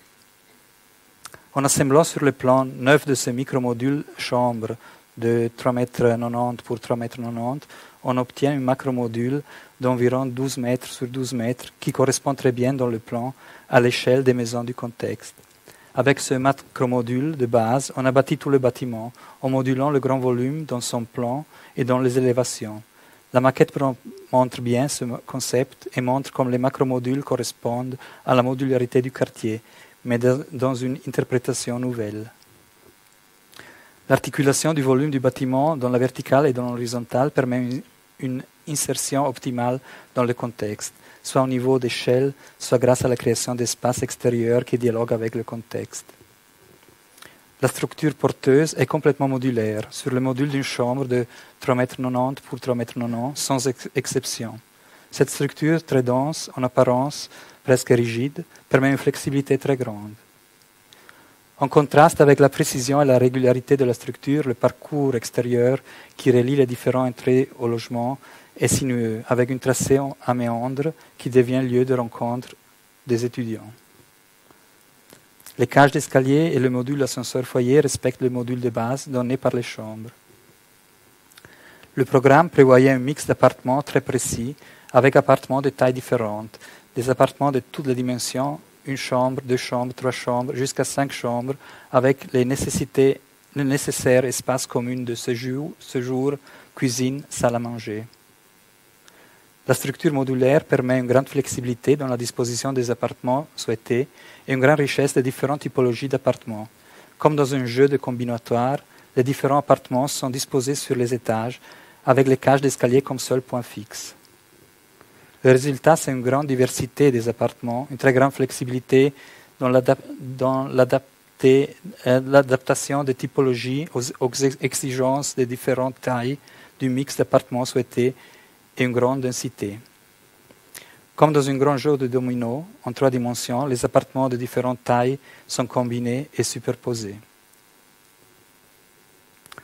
Speaker 2: En assemblant sur le plan 9 de ce micromodule chambre de 3,90 m pour 3,90 m, on obtient un macromodule d'environ 12 mètres sur 12 mètres qui correspond très bien dans le plan à l'échelle des maisons du contexte. Avec ce macromodule de base, on a bâti tout le bâtiment en modulant le grand volume dans son plan et dans les élévations. La maquette montre bien ce concept et montre comme les macromodules correspondent à la modularité du quartier, mais dans une interprétation nouvelle. L'articulation du volume du bâtiment dans la verticale et dans l'horizontale permet une insertion optimale dans le contexte, soit au niveau d'échelle, soit grâce à la création d'espaces extérieurs qui dialoguent avec le contexte. La structure porteuse est complètement modulaire, sur le module d'une chambre de 3,90 m pour 3,90 m, sans exception. Cette structure, très dense, en apparence presque rigide, permet une flexibilité très grande. En contraste avec la précision et la régularité de la structure, le parcours extérieur qui relie les différents entrées au logement est sinueux, avec un tracé à méandre qui devient lieu de rencontre des étudiants. Les cages d'escalier et le module ascenseur-foyer respectent le module de base donné par les chambres. Le programme prévoyait un mix d'appartements très précis, avec appartements de tailles différentes, des appartements de toutes les dimensions, une chambre, 2 chambres, 3 chambres, jusqu'à 5 chambres, avec le nécessaire espace commun de séjour, cuisine, salle à manger. La structure modulaire permet une grande flexibilité dans la disposition des appartements souhaités et une grande richesse de différentes typologies d'appartements. Comme dans un jeu de combinatoire, les différents appartements sont disposés sur les étages avec les cages d'escalier comme seul point fixe. Le résultat, c'est une grande diversité des appartements, une très grande flexibilité dans l'adaptation des typologies aux exigences des différentes tailles du mix d'appartements souhaités et une grande densité. Comme dans un grand jeu de domino, en 3 dimensions, les appartements de différentes tailles sont combinés et superposés.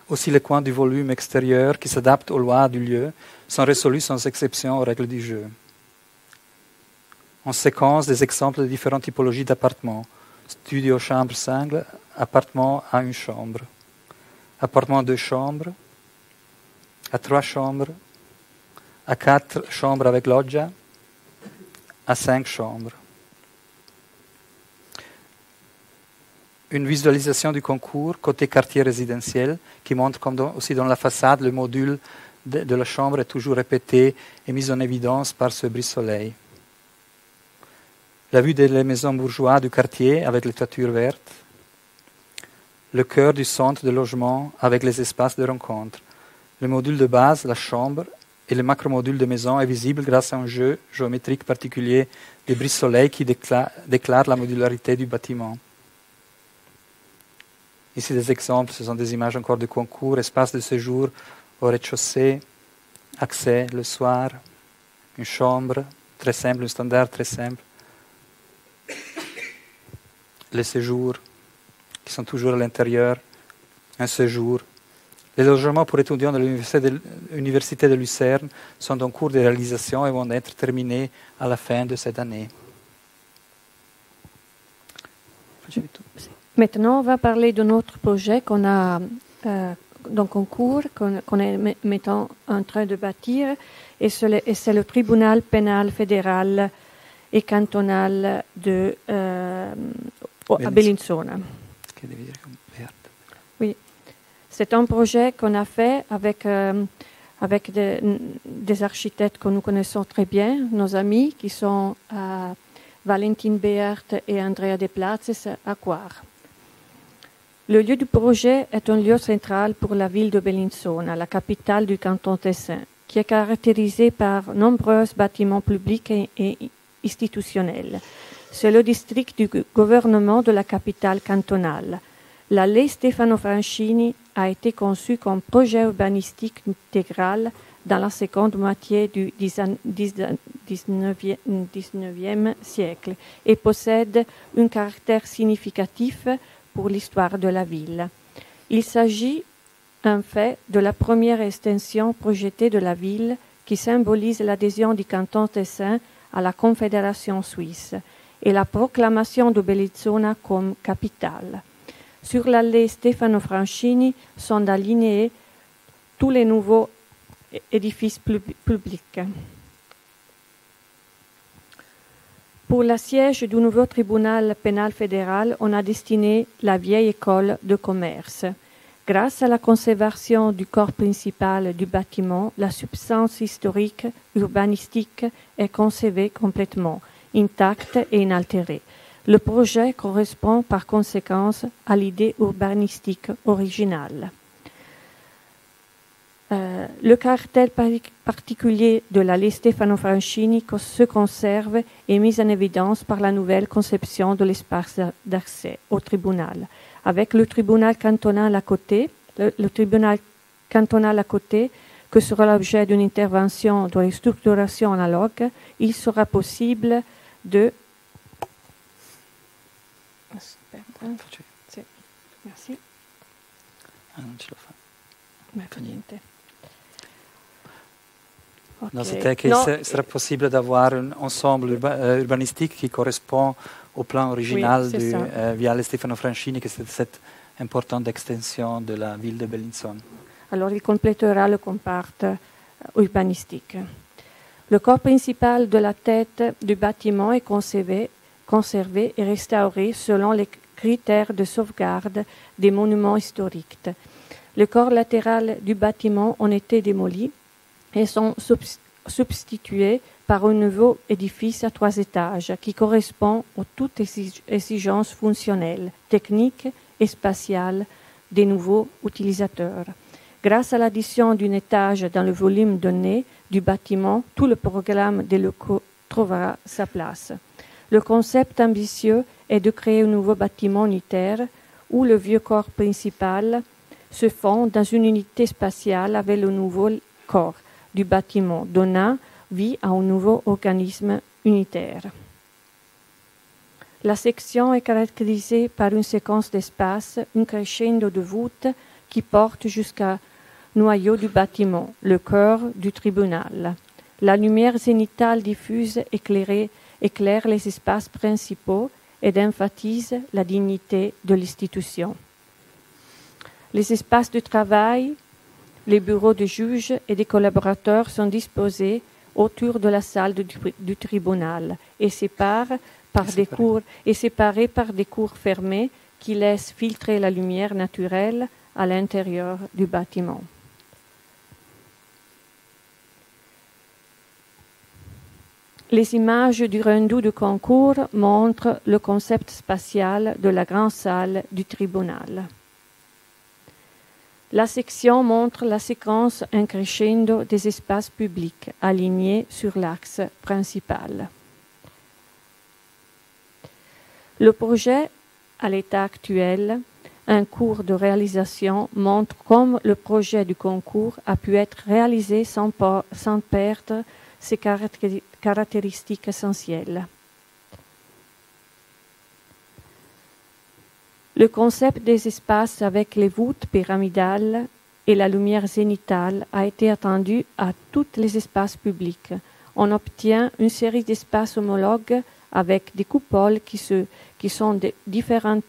Speaker 2: Aussi, les coins du volume extérieur qui s'adaptent aux lois du lieu sont résolus sans exception aux règles du jeu. On séquence des exemples de différentes typologies d'appartements. Studio, chambre, single, appartement à 1 chambre. Appartement à 2 chambres, à 3 chambres, à 4 chambres avec loggia, à 5 chambres. Une visualisation du concours côté quartier résidentiel qui montre comme aussi dans la façade le module de la chambre est toujours répété et mis en évidence par ce brise-soleil. La vue des maisons bourgeoises du quartier avec les toitures vertes. Le cœur du centre de logement avec les espaces de rencontre. Le module de base, la chambre, et le macromodule de maison est visible grâce à un jeu géométrique particulier des brise-soleil qui déclare la modularité du bâtiment. Ici des exemples, ce sont des images encore de concours, espace de séjour au rez-de-chaussée, accès le soir, une chambre très simple, un standard très simple. Les séjours qui sont toujours à l'intérieur, un séjour. Les logements pour étudiants de l'Université de Lucerne sont en cours de réalisation et vont être terminés à la fin de cette année.
Speaker 3: Maintenant, on va parler d'un autre projet qu'on a donc en cours, qu'on est maintenant en train de bâtir, et c'est le tribunal pénal fédéral et cantonal à Bellinzona. Oui. C'est un projet qu'on a fait avec des architectes que nous connaissons très bien, nos amis qui sont Valentin Beert et Andrea De Platzes à Coire. Le lieu du projet est un lieu central pour la ville de Bellinzona, la capitale du canton Tessin, qui est caractérisée par nombreux bâtiments publics et institutionnels. C'est le district du gouvernement de la capitale cantonale. L'allée Stefano Francini a été conçue comme projet urbanistique intégral dans la seconde moitié du XIXe siècle et possède un caractère significatif pour l'histoire de la ville. Il s'agit en fait de la première extension projetée de la ville qui symbolise l'adhésion du canton Tessin à la Confédération suisse et la proclamation de Bellinzona comme capitale. Sur l'allée Stefano Francini sont alignés tous les nouveaux édifices publics. Pour le siège du nouveau tribunal pénal fédéral, on a destiné la vieille école de commerce. Grâce à la conservation du corps principal du bâtiment, la substance historique urbanistique est conservée complètement, intacte et inaltérée. Le projet correspond par conséquent à l'idée urbanistique originale. Le caractère particulier de la liste Stefano Francini se conserve et est mis en évidence par la nouvelle conception de l'espace d'accès au tribunal. Avec le tribunal cantonal à côté, le tribunal cantonal à côté, que sera l'objet d'une intervention de restructuration analogue, il sera possible de... Merci.
Speaker 2: Non ce lo fa.
Speaker 3: Fa niente. Okay.
Speaker 2: Non, c'était qu'il serait possible d'avoir un ensemble urbanistique qui correspond au plan original
Speaker 3: oui,
Speaker 2: du Viale Stefano Francini, que c'est cette importante extension de la ville de Bellinzone.
Speaker 3: Alors, il complétera le compart urbanistique. Le corps principal de la tête du bâtiment est conservé et restauré selon les critères de sauvegarde des monuments historiques. Le corps latéral du bâtiment ont été démolis et sont substitués par un nouveau édifice à 3 étages qui correspond à toutes les exigences fonctionnelles, techniques et spatiales des nouveaux utilisateurs. Grâce à l'addition d'un étage dans le volume donné du bâtiment, tout le programme des locaux trouvera sa place. Le concept ambitieux est de créer un nouveau bâtiment unitaire où le vieux corps principal se fond dans une unité spatiale avec le nouveau corps du bâtiment, donnant vie à un nouveau organisme unitaire. La section est caractérisée par une séquence d'espace, un crescendo de voûtes qui porte jusqu'au noyau du bâtiment, le cœur du tribunal. La lumière zénitale diffuse éclaire les espaces principaux et emphatise la dignité de l'institution. Les espaces de travail, les bureaux de juges et des collaborateurs sont disposés autour de la salle du tribunal et séparés par des cours fermées qui laissent filtrer la lumière naturelle à l'intérieur du bâtiment. Les images du rendu du concours montrent le concept spatial de la grande salle du tribunal. La section montre la séquence en crescendo des espaces publics alignés sur l'axe principal. Le projet, à l'état actuel, en cours de réalisation, montre comment le projet du concours a pu être réalisé sans perdre ses caractéristiques essentielles. Le concept des espaces avec les voûtes pyramidales et la lumière zénitale a été étendu à tous les espaces publics. On obtient une série d'espaces homologues avec des coupoles qui sont différenciées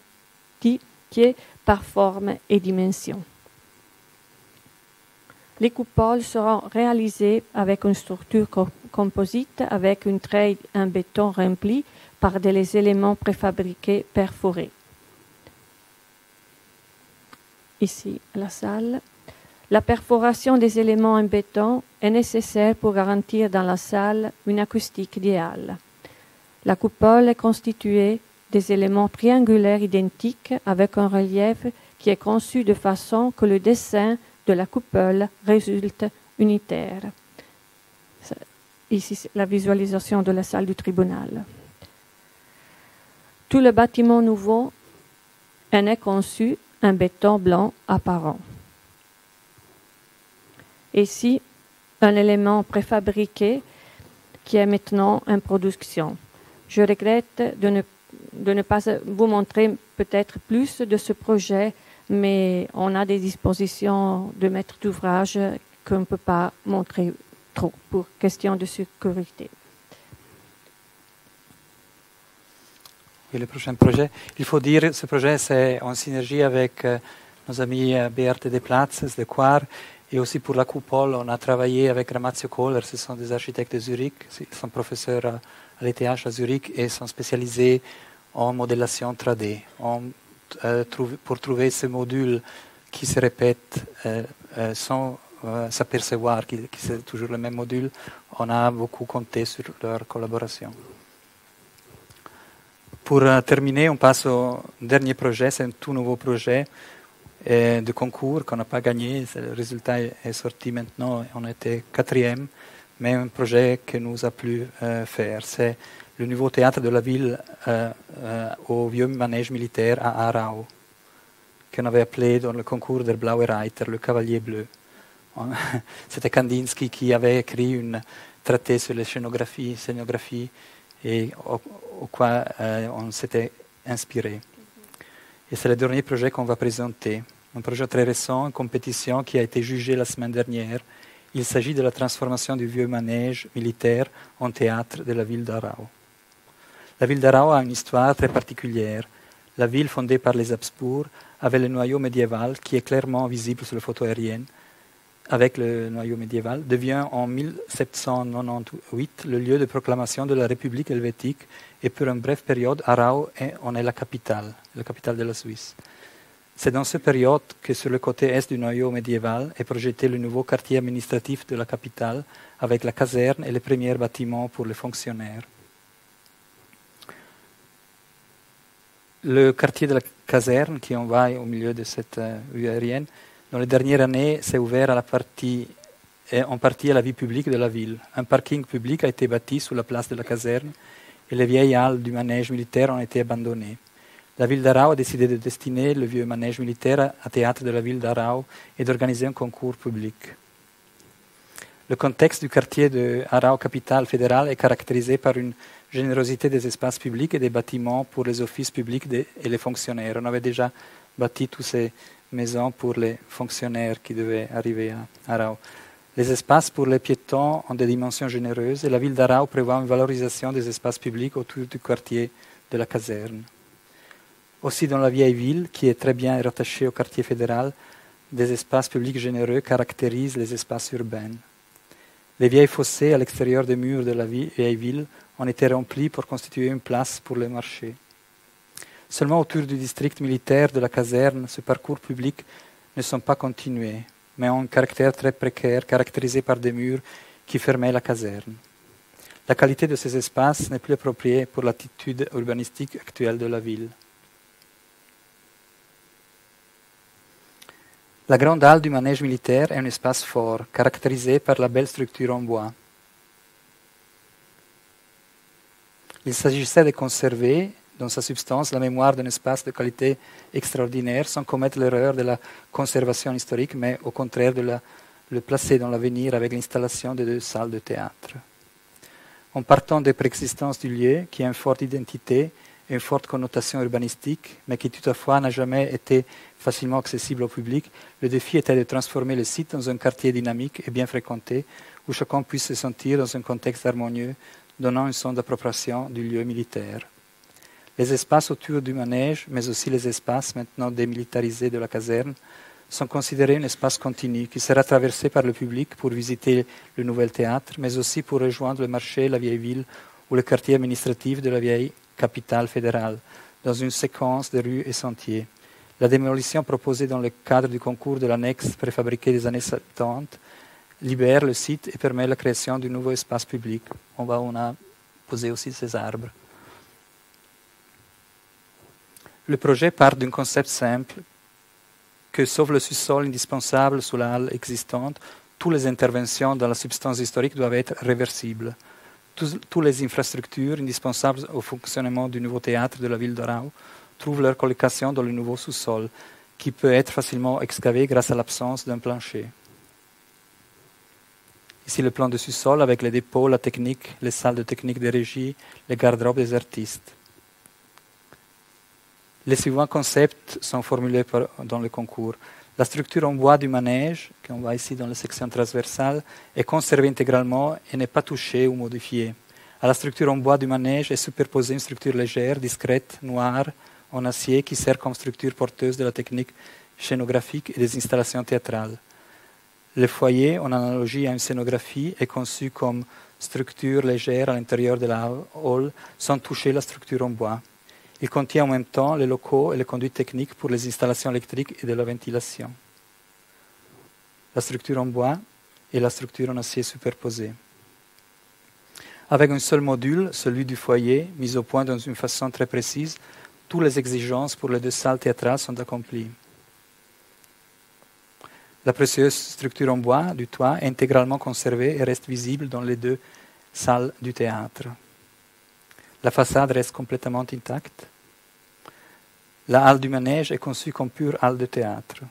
Speaker 3: par forme et dimension. Les coupoles seront réalisées avec une structure composite avec une treille en béton remplie par des éléments préfabriqués perforés. Ici, la salle. La perforation des éléments en béton est nécessaire pour garantir dans la salle une acoustique idéale. La coupole est constituée des éléments triangulaires identiques avec un relief qui est conçu de façon que le dessin de la coupole résulte unitaire. Ici, c'est la visualisation de la salle du tribunal. Tout le bâtiment nouveau en est conçu en béton blanc apparent. Ici, un élément préfabriqué qui est maintenant en production. Je regrette de ne pas vous montrer peut-être plus de ce projet, mais on a des dispositions de maître d'ouvrage qu'on ne peut pas montrer trop pour question de sécurité.
Speaker 2: Et le prochain projet, il faut dire, ce projet c'est en synergie avec nos amis Beate de Platzes, de Coire, et aussi pour la coupole, on a travaillé avec Ramazio Kohler, ce sont des architectes de Zurich, ils sont professeurs à l'ETH à Zurich et sont spécialisés en modélisation 3D, pour trouver ce module qui se répète sans s'apercevoir que c'est toujours le même module. On a beaucoup compté sur leur collaboration. Pour terminer, on passe au dernier projet, c'est un tout nouveau projet de concours qu'on n'a pas gagné. Le résultat est sorti maintenant. On était 4e, mais un projet que nous a plu faire. C'est le nouveau théâtre de la ville au vieux manège militaire à Aarau, qu'on avait appelé dans le concours der Blaue Reiter, le cavalier bleu. C'était Kandinsky qui avait écrit un traité sur les scénographies et au quoi on s'était inspiré. Et c'est le dernier projet qu'on va présenter. Un projet très récent, une compétition qui a été jugée la semaine dernière. Il s'agit de la transformation du vieux manège militaire en théâtre de la ville d'Aarau. La ville d'Aarau a une histoire très particulière. La ville fondée par les Habsbourg avait le noyau médiéval qui est clairement visible sur la photo aérienne. Avec le noyau médiéval, devient en 1798 le lieu de proclamation de la République helvétique et pour une brève période, Aarau en est la capitale de la Suisse. C'est dans cette période que sur le côté est du noyau médiéval est projeté le nouveau quartier administratif de la capitale avec la caserne et les premiers bâtiments pour les fonctionnaires. Le quartier de la caserne, qui en va au milieu de cette rue aérienne, dans les dernières années, s'est ouvert en partie à la vie publique de la ville. Un parking public a été bâti sous la place de la caserne et les vieilles halles du manège militaire ont été abandonnées. La ville d'Aarau a décidé de destiner le vieux manège militaire à théâtre de la ville d'Aarau et d'organiser un concours public. Le contexte du quartier de Aarau, capitale fédérale, est caractérisé par une générosité des espaces publics et des bâtiments pour les offices publics et les fonctionnaires. On avait déjà bâti tous ces maisons pour les fonctionnaires qui devaient arriver à Aarau. Les espaces pour les piétons ont des dimensions généreuses et la ville d'Aarau prévoit une valorisation des espaces publics autour du quartier de la caserne. Aussi dans la vieille ville, qui est très bien rattachée au quartier fédéral, des espaces publics généreux caractérisent les espaces urbains. Les vieilles fossés à l'extérieur des murs de la vieille ville ont été remplis pour constituer une place pour les marchés. Seulement autour du district militaire de la caserne, ce parcours public ne sont pas continués, mais ont un caractère très précaire, caractérisé par des murs qui fermaient la caserne. La qualité de ces espaces n'est plus appropriée pour l'attitude urbanistique actuelle de la ville. La grande halle du manège militaire est un espace fort, caractérisé par la belle structure en bois. Il s'agissait de conserver dans sa substance la mémoire d'un espace de qualité extraordinaire sans commettre l'erreur de la conservation historique, mais au contraire de le placer dans l'avenir avec l'installation de 2 salles de théâtre. En partant des préexistences du lieu, qui a une forte identité et une forte connotation urbanistique, mais qui toutefois n'a jamais été facilement accessible au public, le défi était de transformer le site dans un quartier dynamique et bien fréquenté, où chacun puisse se sentir dans un contexte harmonieux, donnant un son d'appropriation du lieu militaire. Les espaces autour du manège, mais aussi les espaces maintenant démilitarisés de la caserne, sont considérés un espace continu qui sera traversé par le public pour visiter le nouvel théâtre, mais aussi pour rejoindre le marché, la vieille ville ou le quartier administratif de la vieille capitale fédérale, dans une séquence de rues et sentiers. La démolition proposée dans le cadre du concours de l'annexe préfabriquée des années 70 libère le site et permet la création d'un nouveau espace public. On a posé aussi ces arbres. Le projet part d'un concept simple que, sauf le sous-sol indispensable sous la halle existante, toutes les interventions dans la substance historique doivent être réversibles. Toutes les infrastructures indispensables au fonctionnement du nouveau théâtre de la ville d'Aarau trouvent leur colocation dans le nouveau sous-sol, qui peut être facilement excavé grâce à l'absence d'un plancher. Ici le plan de sous-sol avec les dépôts, la technique, les salles de technique de régie, les garde-robes des artistes. Les suivants concepts sont formulés dans le concours. La structure en bois du manège, qu'on voit ici dans la section transversale, est conservée intégralement et n'est pas touchée ou modifiée. À la structure en bois du manège est superposée une structure légère, discrète, noire, en acier, qui sert comme structure porteuse de la technique scénographique et des installations théâtrales. Le foyer, en analogie à une scénographie, est conçu comme structure légère à l'intérieur de la hall, sans toucher la structure en bois. Il contient en même temps les locaux et les conduites techniques pour les installations électriques et de la ventilation. La structure en bois et la structure en acier superposée. Avec un seul module, celui du foyer, mis au point dans une façon très précise, toutes les exigences pour les 2 salles théâtrales sont accomplies. La précieuse structure en bois du toit est intégralement conservée et reste visible dans les 2 salles du théâtre. La façade reste complètement intacte. La halle du manège est conçue comme pure halle de théâtre.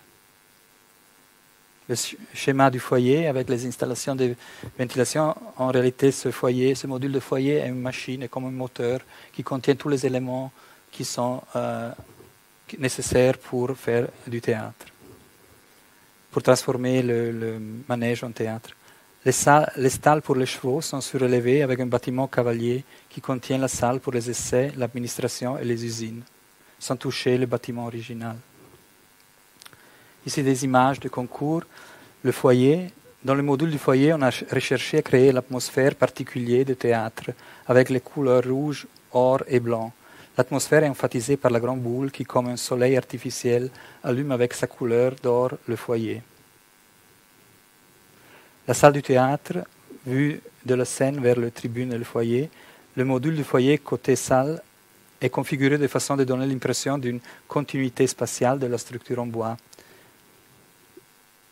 Speaker 2: Le schéma du foyer avec les installations de ventilation, en réalité ce module de foyer est une machine, est comme un moteur qui contient tous les éléments qui sont nécessaires pour faire du théâtre, pour transformer le manège en théâtre. Les stalles pour les chevaux sont surélevées avec un bâtiment cavalier qui contient la salle pour les essais, l'administration et les usines, sans toucher le bâtiment original. Ici des images de concours. Le foyer. Dans le module du foyer, on a recherché à créer l'atmosphère particulière de théâtre, avec les couleurs rouge, or et blanc. L'atmosphère est emphatisée par la grande boule qui, comme un soleil artificiel, allume avec sa couleur d'or le foyer. La salle du théâtre, vue de la scène vers le tribune et le foyer, le module du foyer côté salle est configuré de façon à donner l'impression d'une continuité spatiale de la structure en bois.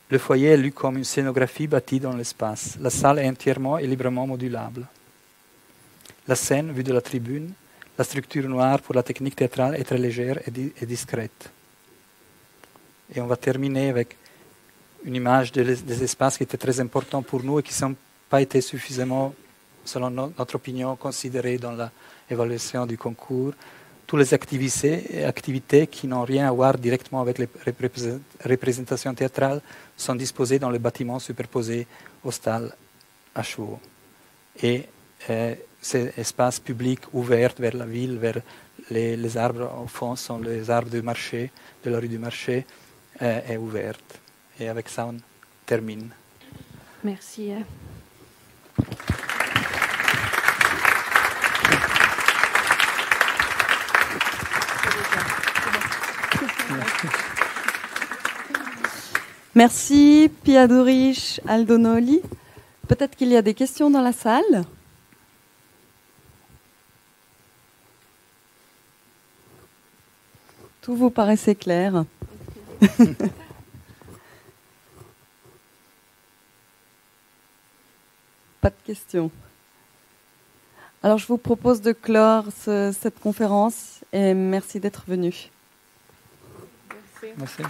Speaker 2: Le foyer est lu comme une scénographie bâtie dans l'espace. La salle est entièrement et librement modulable. La scène, vue de la tribune, la structure noire pour la technique théâtrale est très légère et discrète. Et on va terminer avec une image des espaces qui étaient très importants pour nous et qui n'ont pas été suffisamment, selon notre opinion, considérés dans l'évaluation du concours. Toutes les activités qui n'ont rien à voir directement avec les représentations théâtrales sont disposées dans le bâtiment superposé aux stalles à chevaux. Et ces espaces publics ouverts vers la ville, vers les arbres au fond, sont les arbres du marché, de la rue du marché, est ouverte. Et avec ça, on termine.
Speaker 3: Merci.
Speaker 1: Merci Pia Dorish, Aldo Noli. Peut-être qu'il y a des questions dans la salle. Tout vous paraissait clair. Pas de questions. Alors je vous propose de clore cette conférence et merci d'être venu.
Speaker 2: Merci.